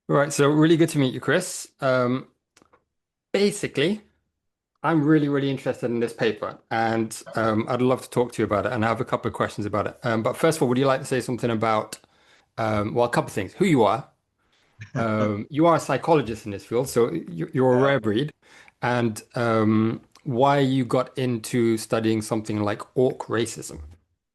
Right, so really good to meet you, Chris. Basically, I'm really interested in this paper, and I'd love to talk to you about it, and I have a couple of questions about it. But first of all, would you like to say something about, well, a couple of things. Who you are. You are a psychologist in this field, so you're a Yeah. rare breed, and why you got into studying something like orc racism.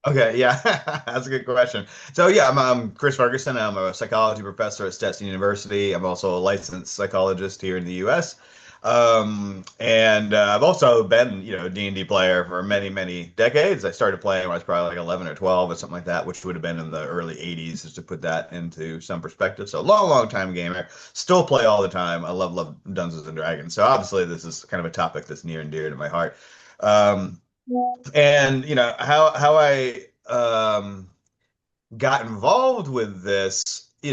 Okay, yeah, that's a good question. So yeah, I'm Chris Ferguson. I'm a psychology professor at Stetson University. I'm also a licensed psychologist here in the U.S. And I've also been, a D&D player for many decades. I started playing when I was probably like 11 or 12 or something like that, which would have been in the early 80s, just to put that into some perspective. So long time gamer. Still play all the time. I love Dungeons and Dragons. So obviously this is kind of a topic that's near and dear to my heart. Um, and how I got involved with this,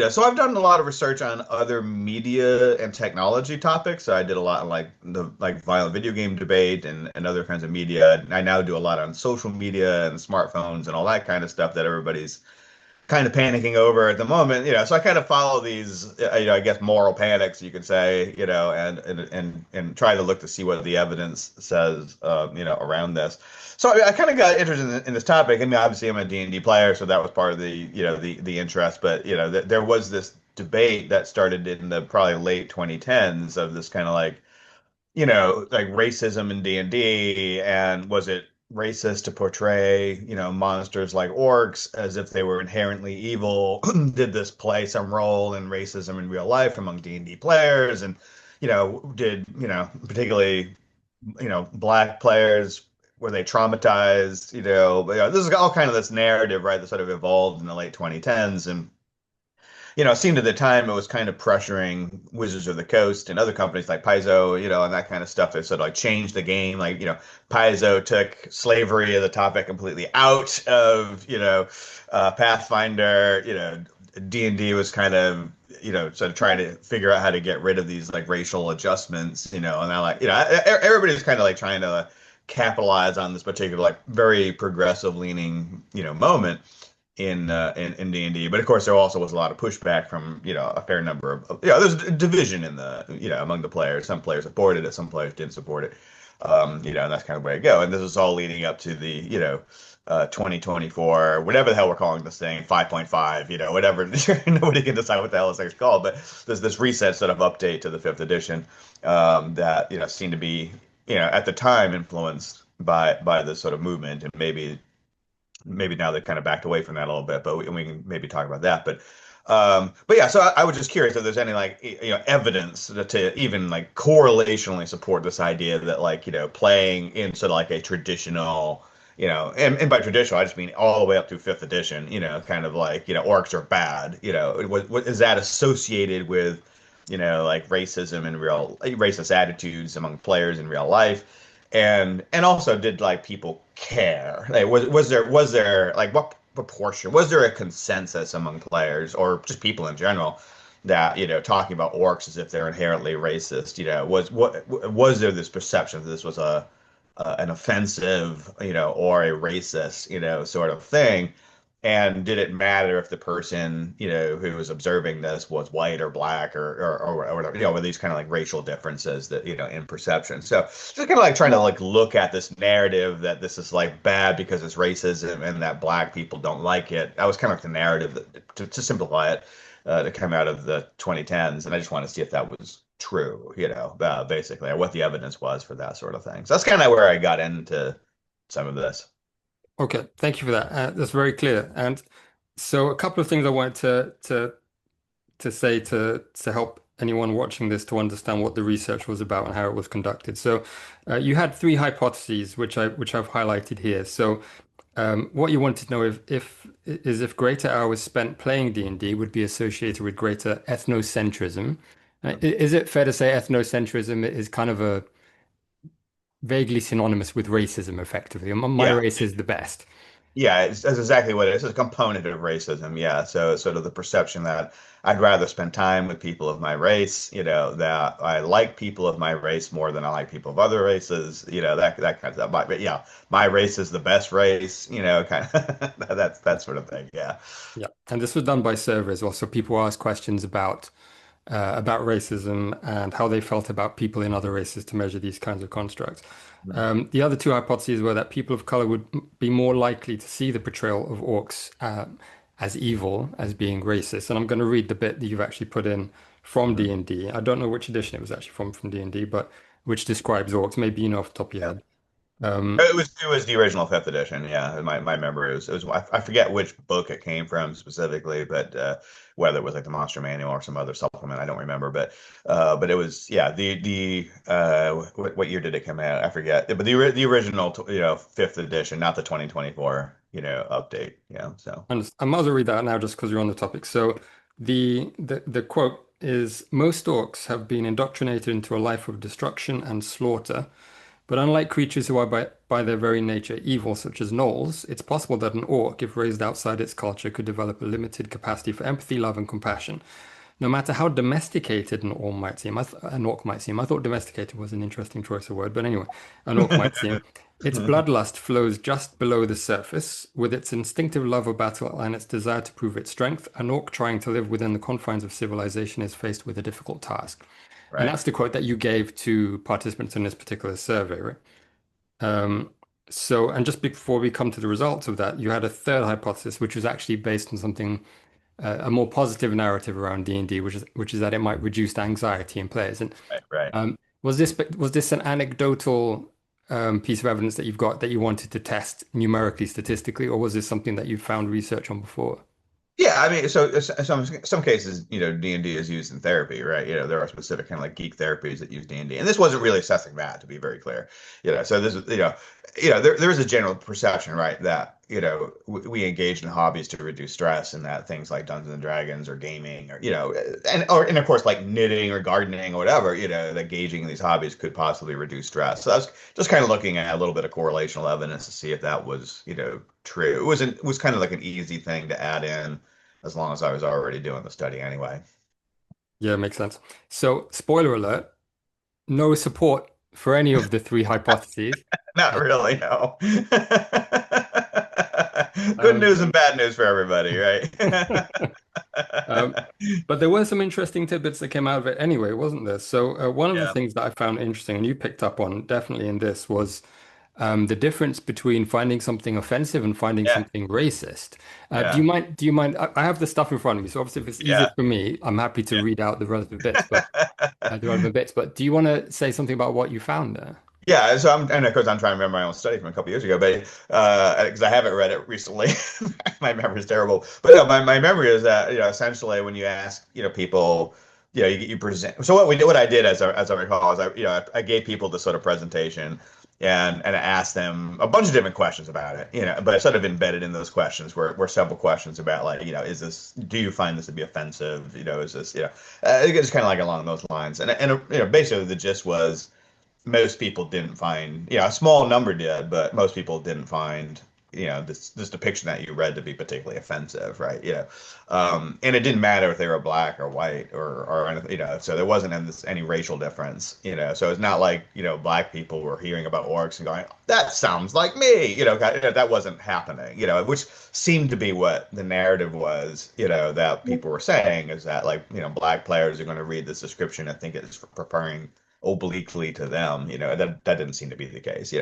so I've done a lot of research on other media and technology topics. So I did a lot on like the violent video game debate and other kinds of media. I now do a lot on social media and smartphones and all that kind of stuff that everybody's kind of panicking over at the moment, so I kind of follow these, I guess moral panics, you could say, and try to look to see what the evidence says, around this. So I kind of got interested in this topic. I mean, obviously I'm a D&D player, so that was part of the interest. But there was this debate that started in the probably late 2010s of this kind of like like racism in D&D, and was it racist to portray, monsters like orcs as if they were inherently evil? Did this play some role in racism in real life among D&D players? And, did, particularly, black players, were they traumatized? This is all kind of this narrative, right, that sort of evolved in the late 2010s. And it seemed at the time it was kind of pressuring Wizards of the Coast and other companies like Paizo, and that kind of stuff. They sort of like changed the game. Like, Paizo took slavery as a topic completely out of, Pathfinder. D&D was kind of, sort of trying to figure out how to get rid of these like racial adjustments, and I like, everybody was kind of like trying to capitalize on this particular like very progressive leaning, moment in D&D. But of course, there also was a lot of pushback from a fair number of there's a division in the among the players. Some players supported it, some players didn't support it. And that's kind of where I go. And this is all leading up to the 2024, whatever the hell we're calling this thing, 5.5, whatever. Nobody can decide what the hell this thing's called, but there's this reset sort of update to the fifth edition, that seemed to be at the time influenced by this sort of movement, and maybe now they've kind of backed away from that a little bit, but we can maybe talk about that. But yeah, so I was just curious if there's any like evidence to even like correlationally support this idea that like playing in sort of like a traditional, and by traditional I just mean all the way up to fifth edition, kind of like orcs are bad, what is that associated with like racism and real racist attitudes among players in real life? And also, did like people care? Like, was there like what proportion? Was there a consensus among players or just people in general that talking about orcs as if they're inherently racist? Was there this perception that this was an offensive, or a racist, sort of thing? And did it matter if the person, who was observing this was white or black or whatever, were these kind of like racial differences that, in perception. So just kind of like trying to like look at this narrative that this is like bad because it's racism and that black people don't like it. That was kind of like the narrative that, to simplify it, to come out of the 2010s. And I just want to see if that was true, basically, or what the evidence was for that sort of thing. So that's kind of where I got into some of this. Okay, thank you for that. That's very clear. And so, a couple of things I wanted to say to help anyone watching this to understand what the research was about and how it was conducted. So, you had three hypotheses, which I've highlighted here. So, what you wanted to know if greater hours spent playing D&D would be associated with greater ethnocentrism. Is it fair to say ethnocentrism is kind of a vaguely synonymous with racism, effectively? My Yeah. race is the best. Yeah, that's exactly what it is. It's a component of racism. Yeah. So it's sort of the perception that I'd rather spend time with people of my race, that I like people of my race more than I like people of other races, that kind of stuff. But yeah, my race is the best race, kind of that's that sort of thing. Yeah. Yeah, and this was done by survey as well. So people ask questions about, about racism and how they felt about people in other races to measure these kinds of constructs. The other two hypotheses were that people of color would be more likely to see the portrayal of orcs as evil, as being racist. And I'm going to read the bit that you've actually put in from Mhm. D&D. I don't know which edition it was actually from D&D, but which describes orcs. Maybe you know off the top of your Yeah. head. Um, It was the original fifth edition. Yeah, my memory was I forget which book it came from specifically, but whether it was like the Monster Manual or some other supplement, I don't remember. But it was yeah what year did it come out? I forget. But the original fifth edition, not the 2024 update. Yeah, so and I might as well read that now just because you're on the topic. So the quote is most orcs have been indoctrinated into a life of destruction and slaughter. But unlike creatures who are by their very nature evil, such as gnolls, it's possible that an orc, if raised outside its culture, could develop a limited capacity for empathy, love, and compassion. No matter how domesticated an orc might seem, I thought domesticated was an interesting choice of word, but anyway, an orc might seem, its bloodlust flows just below the surface. With its instinctive love of battle and its desire to prove its strength, an orc trying to live within the confines of civilization is faced with a difficult task. And right. that's the quote that you gave to participants in this particular survey, right? Um, and just before we come to the results of that, you had a third hypothesis, which was actually based on something, a more positive narrative around D&D, which is that it might reduce the anxiety in players. And Right, right. was this an anecdotal piece of evidence that you've got that you wanted to test numerically, statistically, or was this something that you found research on before? Yeah, I mean, so some cases, D&D is used in therapy, right? There are specific kind of like geek therapies that use D&D, and this wasn't really assessing that, to be very clear. So this is, there is a general perception, right, that we engage in hobbies to reduce stress, and that things like Dungeons and Dragons or gaming, or and of course like knitting or gardening or whatever, that engaging in these hobbies could possibly reduce stress. So that's just kind of looking at a little bit of correlational evidence to see if that was, true. It was kind of like an easy thing to add in as long as I was already doing the study anyway. Yeah, makes sense. So, spoiler alert, no support for any of the three hypotheses. Not really, no. Good Um, news and bad news for everybody, right? Um, but there were some interesting tidbits that came out of it anyway, wasn't there? So one of the Yeah, things that I found interesting, and you picked up on definitely in this, was the difference between finding something offensive and finding yeah, something racist. Do you yeah, mind? Do you mind? I have the stuff in front of me, so obviously, if it's easier yeah, for me, I'm happy to yeah. read out the relevant bits. But do you want to say something about what you found there? Yeah, so and of course I'm trying to remember my own study from a couple years ago, but because I haven't read it recently, my memory is terrible. But no, my memory is that essentially when you ask people, you present. So what I did as I recall is I gave people this sort of presentation and I asked them a bunch of different questions about it, but I sort of embedded in those questions were several questions about like do you find this to be offensive, is this it's kind of like along those lines, and basically the gist was most people didn't find, a small number did, but most people didn't find, this depiction that you read to be particularly offensive, right? And it didn't matter if they were black or white or anything, so there wasn't any racial difference, so it's not like, black people were hearing about orcs and going, that sounds like me, that wasn't happening, which seemed to be what the narrative was, that people were saying is that like, black players are going to read this description and think it's preparing obliquely to them. That didn't seem to be the case.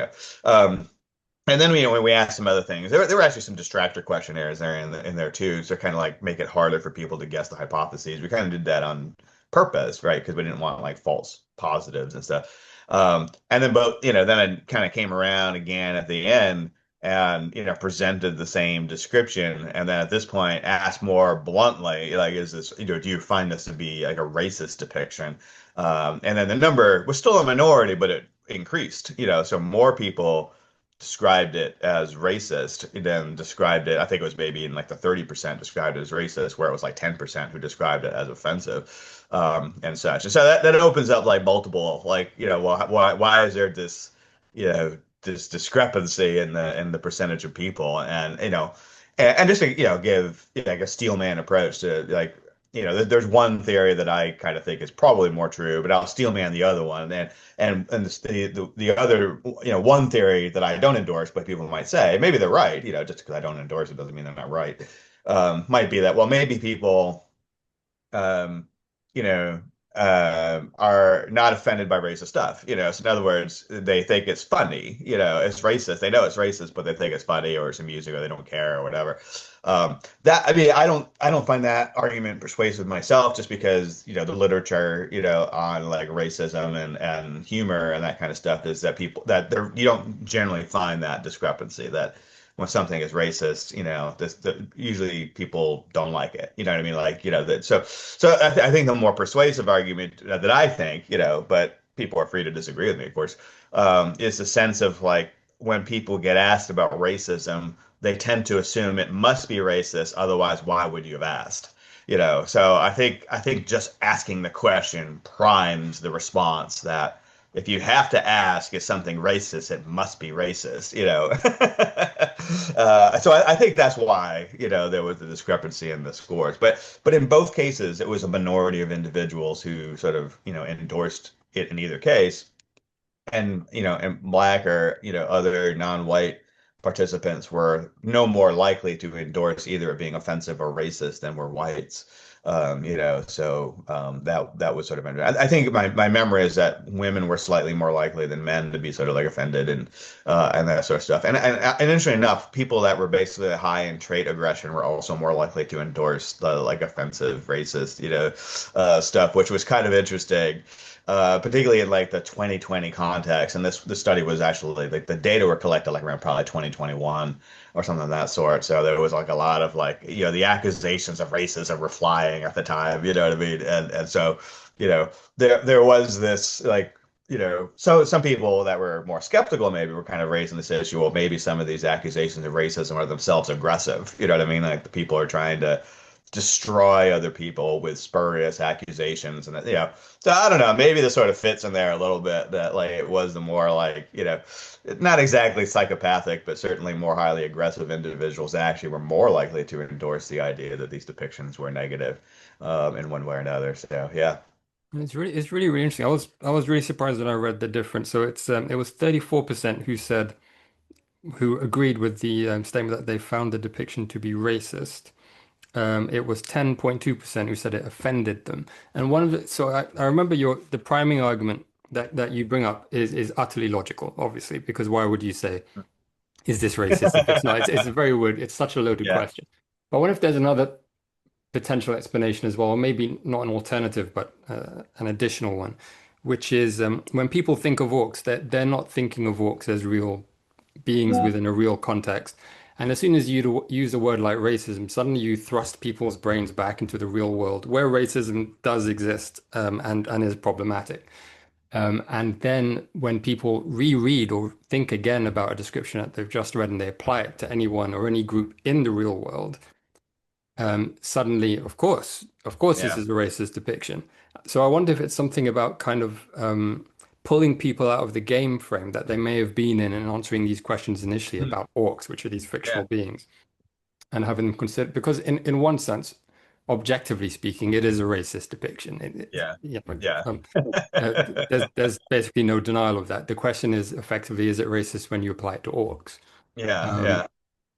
And then when we asked some other things, there were actually some distractor questionnaires there in there too, so kind of like make it harder for people to guess the hypotheses. We kind of did that on purpose, right? Because we didn't want like false positives and stuff. And then then I kind of came around again at the end and presented the same description, and then at this point asked more bluntly, like, is this do you find this to be like a racist depiction? And then the number was still a minority, but it increased, so more people described it as racist than described it. I think it was maybe in like the 30% described it as racist, where it was like 10% who described it as offensive, and such. And so that opens up like multiple, like, well, why is there this, this discrepancy in the percentage of people, and and just to give like a steelman approach to like there's one theory that I kind of think is probably more true, but I'll steelman the other one. And the other, one theory that I don't endorse, but people might say maybe they're right. Just because I don't endorse it doesn't mean they're not right. Might be that, well, maybe people um, you know, are not offended by racist stuff. So in other words, they think it's funny. It's racist. They know it's racist, but they think it's funny or it's amusing or they don't care or whatever. That I mean, I don't find that argument persuasive myself, just because the literature on like racism and humor and that kind of stuff is that people that there you don't generally find that discrepancy that when something is racist, usually people don't like it. You know what I mean? Like, that. So I think the more persuasive argument that I think, but people are free to disagree with me, of course, is the sense of like when people get asked about racism, they tend to assume it must be racist. Otherwise, why would you have asked? So I think just asking the question primes the response that if you have to ask is something racist, it must be racist. So I think that's why, there was a discrepancy in the scores. But in both cases, it was a minority of individuals who sort of, endorsed it in either case. And black or, other non-white participants were no more likely to endorse either it being offensive or racist than were whites. That was sort of I think my memory is that women were slightly more likely than men to be sort of like offended and that sort of stuff. And interestingly enough, people that were basically high in trait aggression were also more likely to endorse the like offensive, racist, stuff, which was kind of interesting. Particularly in like the 2020 context, and this study was actually like the data were collected like around probably 2021 or something of that sort. So there was like a lot of like the accusations of racism were flying at the time. You know what I mean? And so there was this like so some people that were more skeptical maybe were kind of raising this issue. Well, maybe some of these accusations of racism are themselves aggressive. You know what I mean? Like the people are trying to destroy other people with spurious accusations and so I don't know, maybe this sort of fits in there a little bit that like it was the more like not exactly psychopathic but certainly more highly aggressive individuals that actually were more likely to endorse the idea that these depictions were negative in one way or another. So yeah. It's really interesting. I was really surprised when I read the difference. So it was 34% who agreed with the statement that they found the depiction to be racist. It was 10.2% who said it offended them. And so I remember the priming argument that you bring up is utterly logical, obviously, because why would you say, is this racist if it's not? It's a very weird, it's such a loaded Yeah. question. But what if there's another potential explanation as well, or maybe not an alternative, but an additional one, which is when people think of orcs, they're not thinking of orcs as real beings within a real context. And as soon as you use a word like racism, suddenly you thrust people's brains back into the real world where racism does exist and is problematic. And then when people reread or think again about a description that they've just read and they apply it to anyone or any group in the real world, suddenly, of course, this Yeah. is a racist depiction. So I wonder if it's something about kind of pulling people out of the game frame that they may have been in and answering these questions initially Hmm. about orcs, which are these Yeah. fictional beings, and having them consider, because in one sense, objectively speaking, it is a racist depiction. Yeah. You know, Yeah. uh, there's basically no denial of that. The question is effectively, is it racist when you apply it to orcs? Yeah. Um, Yeah.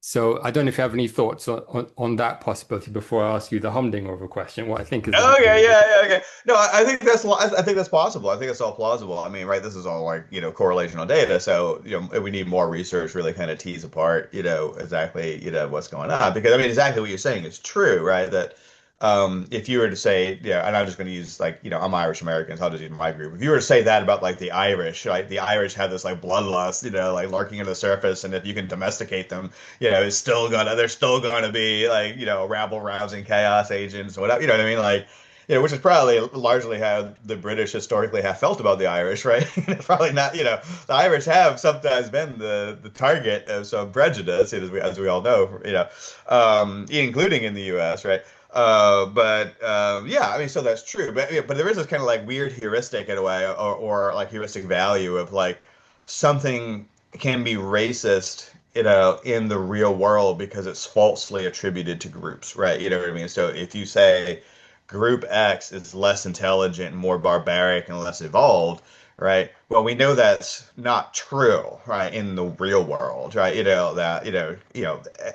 so I don't know if you have any thoughts on that possibility before I ask you the humdinger question. What I think is the Okay, humdinger. yeah, yeah, okay. No, I think I think that's possible. I think it's all plausible. I mean, right, this is all like, correlational data. So, we need more research really kind of tease apart, exactly, what's going on. Because I mean, exactly what you're saying is true, right? That if you were to say, yeah, and I'm just going to use like, I'm Irish American, so I'll just use my group. If you were to say that about like the Irish, right? The Irish have this like bloodlust, like lurking under the surface, and if you can domesticate them, they're still gonna be like, rabble rousing chaos agents or whatever, you know what I mean? Like, which is probably largely how the British historically have felt about the Irish, right? Probably not, the Irish have sometimes been the target of some prejudice, as we all know, including in the US, right? But yeah, I mean, so that's true. But there is this kind of like weird heuristic in a way, or like heuristic value of like something can be racist, in the real world because it's falsely attributed to groups, right? You know what I mean? So if you say group X is less intelligent, more barbaric, and less evolved, right? Well, we know that's not true, right? In the real world, right? That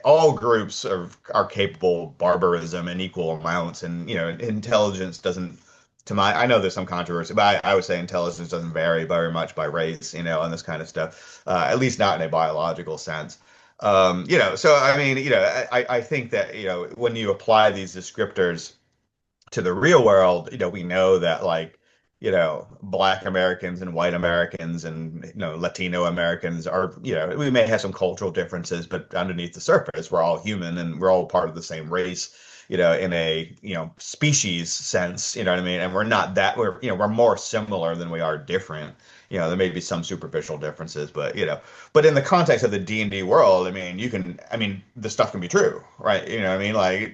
all groups are capable of barbarism in equal amounts, and intelligence doesn't to my, I know there's some controversy, but I would say intelligence doesn't vary very much by race, and this kind of stuff, at least not in a biological sense. So I mean, I think that, when you apply these descriptors to the real world, we know that like, Black Americans and white Americans and, Latino Americans are, we may have some cultural differences, but underneath the surface, we're all human and we're all part of the same race, in a, species sense, you know what I mean? And we're more similar than we are different. There may be some superficial differences, but in the context of the D&D world, I mean, the stuff can be true, right? You know what I mean? Like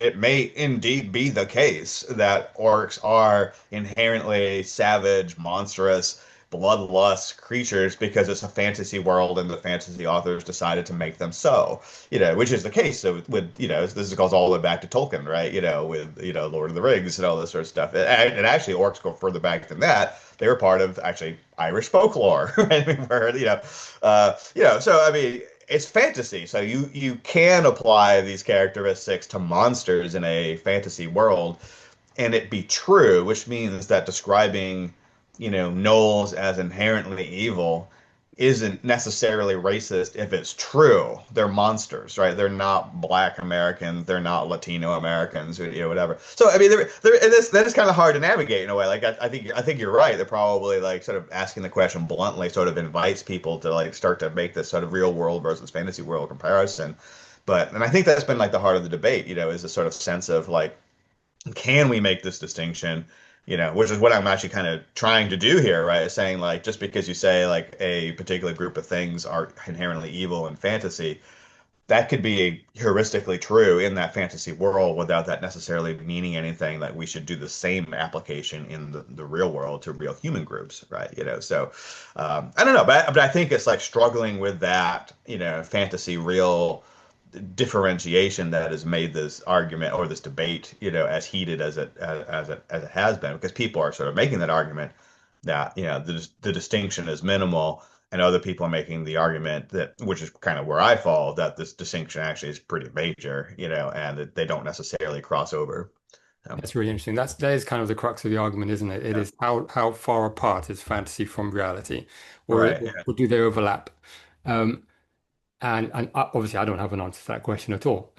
it may indeed be the case that orcs are inherently savage, monstrous, bloodlust creatures because it's a fantasy world and the fantasy authors decided to make them so, which is the case with, this goes all the way back to Tolkien, right? With, Lord of the Rings and all this sort of stuff. And actually orcs go further back than that. They were part of actually Irish folklore, right? Where, so I mean, it's fantasy. So you can apply these characteristics to monsters in a fantasy world and it be true, which means that describing, gnolls as inherently evil isn't necessarily racist if it's true. They're monsters, right? They're not Black Americans. They're not Latino Americans, whatever. So I mean, that is kind of hard to navigate in a way. Like I think you're right. They're probably like sort of asking the question bluntly, sort of invites people to like start to make this sort of real world versus fantasy world comparison. And I think that's been like the heart of the debate, is a sort of sense of like, can we make this distinction? Which is what I'm actually kind of trying to do here, right? Is saying like just because you say like a particular group of things are inherently evil in fantasy, that could be heuristically true in that fantasy world without that necessarily meaning anything that we should do the same application in the real world to real human groups, right? So I don't know, but I think it's like struggling with that, fantasy real differentiation that has made this argument or this debate, as heated as it has been, because people are sort of making that argument that the distinction is minimal, and other people are making the argument that, which is kind of where I fall, that this distinction actually is pretty major, and that they don't necessarily cross over. That's really interesting. That is kind of the crux of the argument, isn't it? It Yeah. is how far apart is fantasy from reality, Right. Yeah. or do they overlap? Um, and obviously, I don't have an answer to that question at all.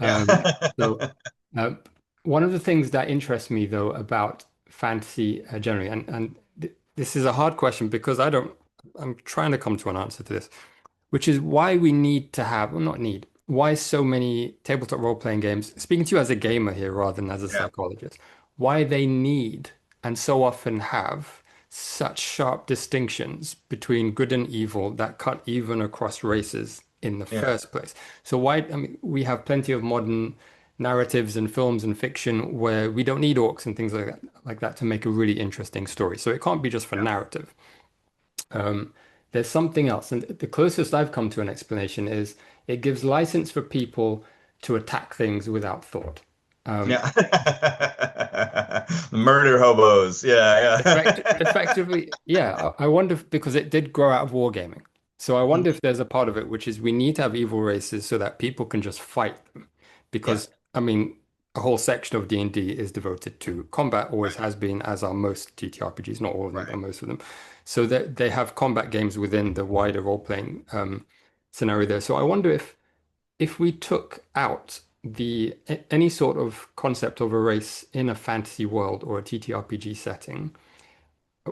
So, Yeah. uh, one of the things that interests me, though, about fantasy generally, and th this is a hard question because I'm trying to come to an answer to this, which is why we need to have, well, not need, why so many tabletop role-playing games, speaking to you as a gamer here rather than as a Yeah. psychologist, why they need and so often have such sharp distinctions between good and evil that cut even across races in the Yeah. first place. So why, I mean, we have plenty of modern narratives and films and fiction where we don't need orcs and things like that to make a really interesting story. So it can't be just for Yeah. narrative. Um, there's something else, and the closest I've come to an explanation is it gives license for people to attack things without thought. Um, Yeah. Murder hobos. Yeah. effectively, yeah, I wonder if, because it did grow out of wargaming. So I Yeah. wonder if there's a part of it which is we need to have evil races so that people can just fight them. Yeah. Because, I mean, a whole section of D&D is devoted to combat, always Right. has been, as are most TTRPGs, not all of them, but Right. most of them. So that they have combat games within the wider role-playing scenario there. So I wonder if we took out any sort of concept of a race in a fantasy world or a TTRPG setting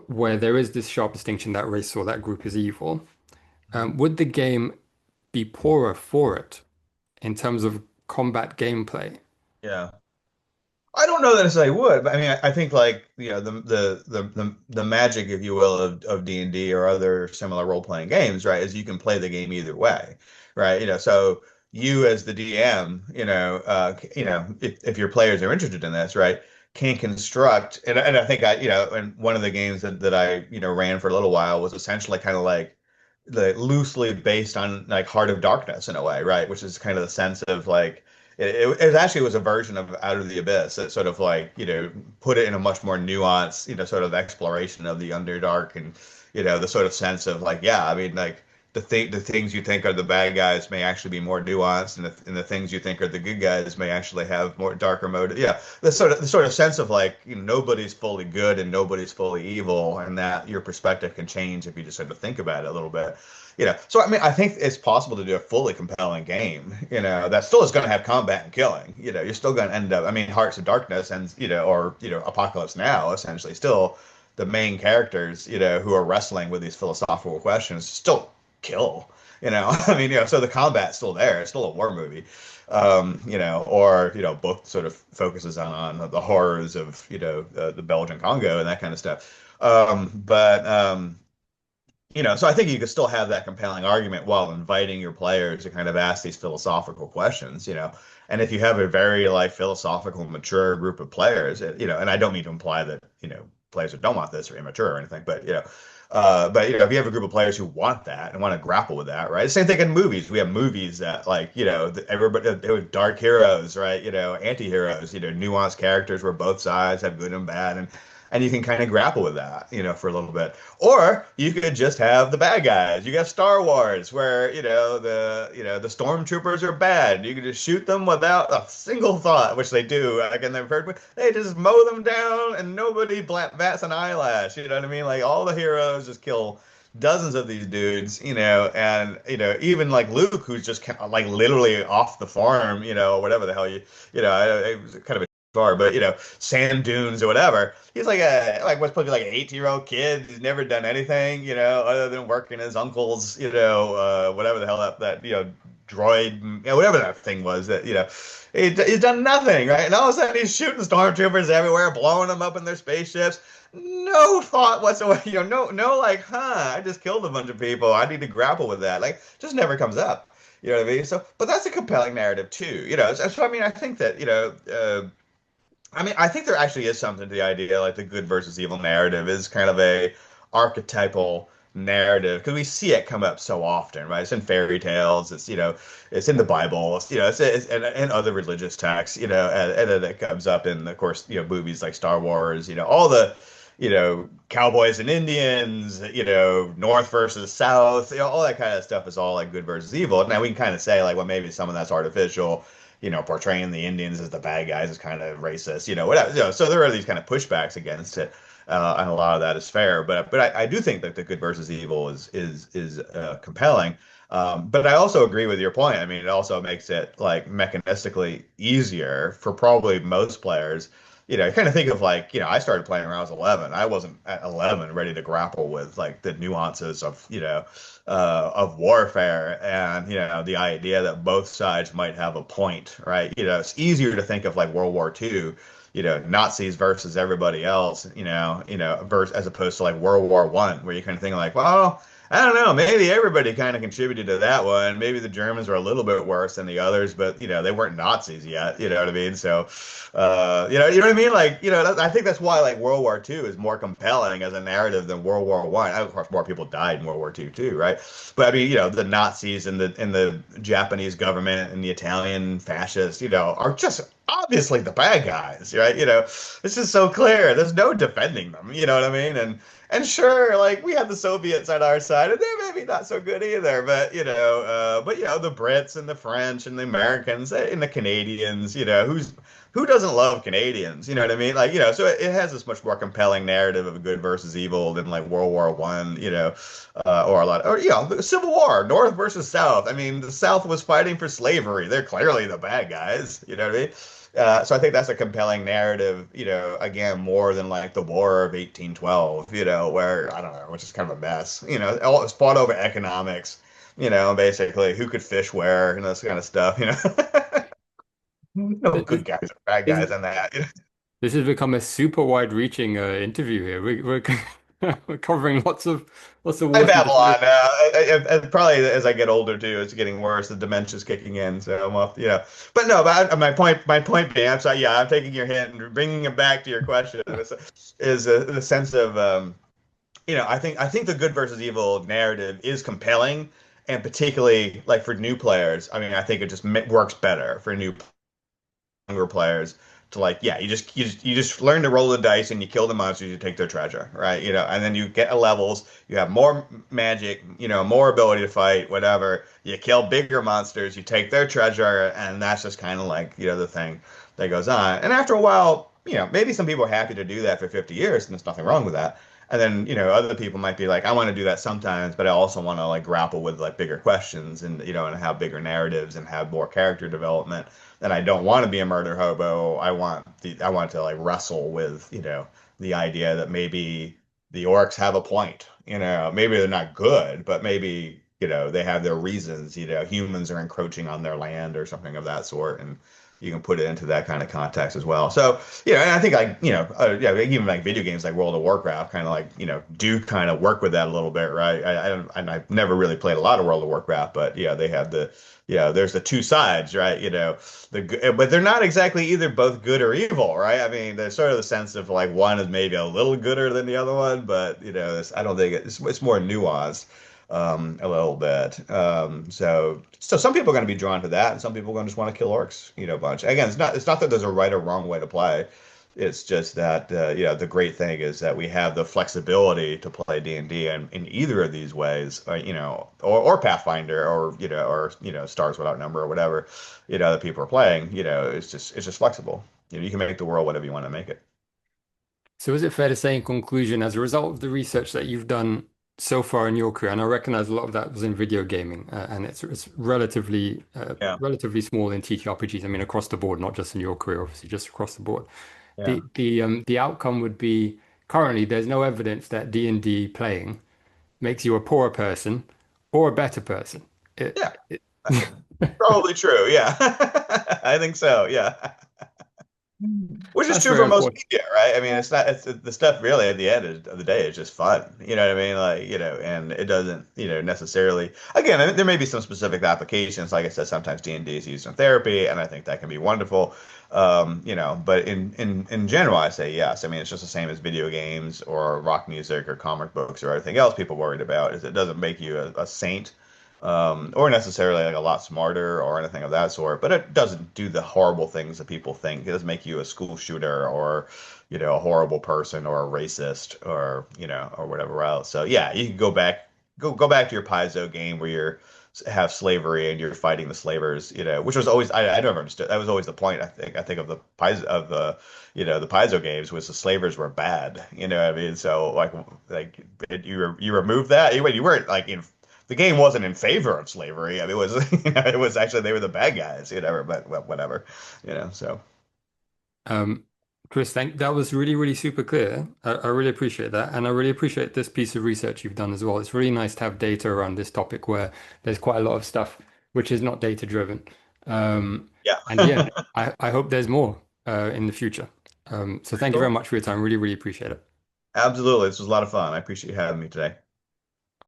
where there is this sharp distinction that race or that group is evil, Mhm. would the game be poorer for it in terms of combat gameplay? Yeah. I don't know that necessarily would, but I mean, I think like the magic, if you will, of D&D or other similar role playing games, right, is you can play the game either way, right? So you as the DM, if your players are interested in this, right, can construct, and I think and one of the games that I ran for a little while was essentially kind of like the loosely based on like Heart of Darkness in a way, right, which is kind of the sense of like it actually was a version of Out of the Abyss that sort of like, put it in a much more nuanced, sort of exploration of the Underdark and, the sort of sense of like, yeah, I mean, like the things you think are the bad guys may actually be more nuanced, and the things you think are the good guys may actually have more darker motive. Yeah, the sort of sense of like, nobody's fully good and nobody's fully evil, and that your perspective can change if you just sort of think about it a little bit. So I mean, I think it's possible to do a fully compelling game, that still is going to have combat and killing. You're still going to end up, I mean, Hearts of Darkness and, or, Apocalypse Now, essentially, still the main characters, who are wrestling with these philosophical questions still kill, I mean, so the combat's still there. It's still a war movie. Or, both sort of focuses on the horrors of, the Belgian Congo and that kind of stuff. So I think you could still have that compelling argument while inviting your players to kind of ask these philosophical questions. And if you have a very like philosophical, mature group of players, and I don't mean to imply that, players who don't want this are immature or anything, but if you have a group of players who want that and want to grapple with that, right? Same thing in movies. We have movies that like, everybody, dark heroes, right? Anti-heroes, nuanced characters where both sides have good and bad, and you can kind of grapple with that, for a little bit. Or you could just have the bad guys. You got Star Wars, where the stormtroopers are bad. You can just shoot them without a single thought, which they do. Again, they've heard, they just mow them down, and nobody bats an eyelash. You know what I mean? Like all the heroes just kill dozens of these dudes, and even like Luke, who's just like literally off the farm, whatever the hell it was kind of a far, but sand dunes or whatever. He's like what's supposed to be like an 18-year-old kid. He's never done anything, other than working his uncle's, whatever the hell that droid, whatever that thing was that, he's done nothing, right? And all of a sudden he's shooting stormtroopers everywhere, blowing them up in their spaceships. No thought whatsoever, no, like, I just killed a bunch of people. I need to grapple with that. Like, just never comes up. You know what I mean? So, but that's a compelling narrative too, So, I mean, I think that, I mean, I think there actually is something to the idea, like the good versus evil narrative is kind of a archetypal narrative because we see it come up so often, right? It's in fairy tales, it's in the Bible, it's and other religious texts, and then it comes up in, of course, movies like Star Wars, all the, cowboys and Indians, North versus South, all that kind of stuff is all like good versus evil. Now we can kind of say like, well, maybe some of that's artificial, portraying the Indians as the bad guys is kind of racist, whatever. So there are these kind of pushbacks against it, and a lot of that is fair. But I do think that the good versus evil is compelling. But I also agree with your point. I mean, it also makes it like mechanistically easier for probably most players. You kind of think of like, I started playing when I was 11. I wasn't at 11 ready to grapple with like the nuances of warfare and, the idea that both sides might have a point, right? It's easier to think of like World War II, Nazis versus everybody else, versus as opposed to like World War I, where you kind of think like, well, I don't know, maybe everybody kind of contributed to that one. Maybe the Germans were a little bit worse than the others, but they weren't Nazis yet, you know what I mean? So, you know what I mean? Like, I think that's why like World War II is more compelling as a narrative than World War I. Of course, more people died in World War II too, right? But I mean, the Nazis and the Japanese government and the Italian fascists, are just obviously the bad guys, right? It's just so clear. There's no defending them, you know what I mean? And sure, like we have the Soviets on our side, and they're maybe not so good either. But the Brits and the French and the Americans and the Canadians, who doesn't love Canadians? You know what I mean? Like, so it has this much more compelling narrative of good versus evil than like World War One, or a lot, or the Civil War, North versus South. I mean, the South was fighting for slavery. They're clearly the bad guys. You know what I mean? So I think that's a compelling narrative, again, more than like the War of 1812, where, I don't know, which is kind of a mess, it's fought over economics, basically who could fish where and this kind of stuff, no Th- th- good guys or bad This, guys in that. this has become a super wide-reaching interview here. We're covering lots of I wars and babble different. on now. Probably as I get older too, it's getting worse. The dementia's kicking in, so I'm off. But no, my point being, I'm sorry. Yeah, I'm taking your hint and bringing it back to your question. Is the sense of I think the good versus evil narrative is compelling, and particularly like for new players. I mean, I think it just works better for new younger players to like, yeah, you just learn to roll the dice and you kill the monsters, you take their treasure, right? And then you get levels, you have more magic, more ability to fight, whatever. You kill bigger monsters, you take their treasure, and that's just kind of like, the thing that goes on. And after a while, maybe some people are happy to do that for 50 years, and there's nothing wrong with that. And then, other people might be like, I want to do that sometimes, but I also want to like grapple with like bigger questions and, and have bigger narratives and have more character development. And I don't want to be a murder hobo. I want to like wrestle with, the idea that maybe the orcs have a point. Maybe they're not good, but maybe, they have their reasons. Humans are encroaching on their land or something of that sort. And you can put it into that kind of context as well. So, and I think like, yeah, even like video games like World of Warcraft kind of like, do kind of work with that a little bit, right? I've never really played a lot of World of Warcraft, but yeah, they have there's the two sides, right? But they're not exactly either both good or evil, right? I mean, there's sort of the sense of like one is maybe a little gooder than the other one, but I don't think it's more nuanced a little bit. So some people are going to be drawn to that, and some people are going to just want to kill orcs, a bunch. Again, it's not that there's a right or wrong way to play. It's just that the great thing is that we have the flexibility to play D&D in either of these ways, or Pathfinder, or Stars Without Number, or whatever, that people are playing. It's just flexible. You can make the world whatever you want to make it. So is it fair to say in conclusion, as a result of the research that you've done so far in your career, and I recognize a lot of that was in video gaming, and it's Yeah, relatively small in TTRPGs. I mean, across the board, not just in your career, obviously, just across the board. yeah, The outcome would be currently there's no evidence that D&D playing makes you a poorer person or a better person. yeah. It Probably true. Yeah, I think so. Yeah. Which is That's true very for most important. media, right? I mean, it's not, it's the stuff really at the end of the day is just fun. You know what I mean? Like, and it doesn't, necessarily, again, there may be some specific applications. Like I said, sometimes D&D is used in therapy, and I think that can be wonderful. But in general, I say yes. I mean, it's just the same as video games or rock music or comic books or everything else people worried about is it doesn't make you a saint or necessarily like a lot smarter or anything of that sort, but it doesn't do the horrible things that people think. It doesn't make you a school shooter or, a horrible person or a racist or whatever else. So yeah, you can go back to your Paizo game where you're have slavery and you're fighting the slavers, which was always I never understood. That was always the point. I think of the the Paizo games was the slavers were bad. You know what I mean? So you remove that. You weren't like in the game wasn't in favor of slavery. I mean, it was it was actually they were the bad guys, but well, whatever, so Um, Chris, that was really, really super clear. I really appreciate that. And I really appreciate this piece of research you've done as well. It's really nice to have data around this topic where there's quite a lot of stuff which is not data driven. And yeah, yeah. I hope there's more in the future. So thank you very Cool. much for your time. Really, really appreciate it. Absolutely. This was a lot of fun. I appreciate you having me today.